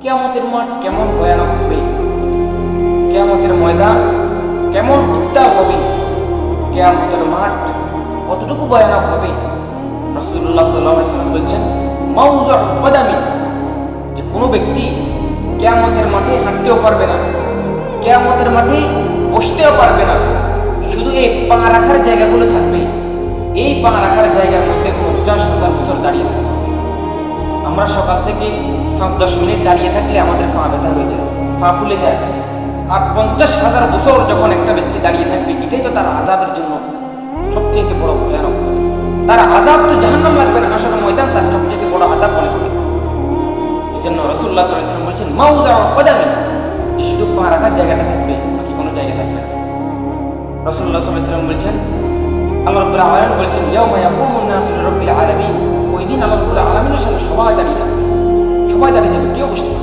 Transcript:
কিয়ামতের মাঠ কেমন ভয়ানক হবে, কিয়ামতের ময়দান কেমন উত্তাল হবে, কিয়ামতের মাঠ কতটুকু ভয়ানক হবে। রাসূলুল্লাহ সাল্লাল্লাহু আলাইহি ওয়াসাল্লাম বলছেন, মাউযু কদামি, যে কোনো ব্যক্তি কিয়ামতের মাঠে হাঁটতেও পারবে না, কিয়ামতের মাঠে বসতেও পারবে না, শুধু এই পা রাখার জায়গাগুলো থাকবে। এই পা রাখার জায়গার মধ্যে 50,000 বছর দাঁড়িয়ে থাকতে হবে। আমরা সকাল থেকে 5-10 মিনিট দাঁড়িয়ে থাকলে আমাদের পা ব্যথা হয়ে যায়, পা ফুলে যায়। আর 50,000 বছর যখন একটা ব্যক্তি দাঁড়িয়ে থাকবে, এটাই তো তার আযাবের জন্য সবচেয়ে বড় ভয়ানক। তার আযাব তো জাহান্নাম লাগবে না, হাসরের ময়দান তার সবচেয়ে বড় আযাব মনে হবে। এই জন্য রাসূলুল্লাহ সাল্লাল্লাহু আলাইহি ওয়াসাল্লাম বলছেন, মাউযু কদামি, যে শুধু পা রাখার জায়গাটা থাকবে, বাকি কোনো জায়গা থাকবে না। রাসূলুল্লাহ সাল্লাল্লাহু আলাইহি ওয়াসাল্লাম বলছেন, আল্লাহ রাব্বুল আলামিন বলছেন, ইয়াউমা ইয়াকুমুন নাসু লিরাব্বিল আলামিন, ওই দিন আল্লাহ রাব্বুল আলামিনের সামনে সবাই দাঁড়িয়ে থাকবে, সবাই দাঁড়িয়ে যাবে, কেউ বসতে পারবে না।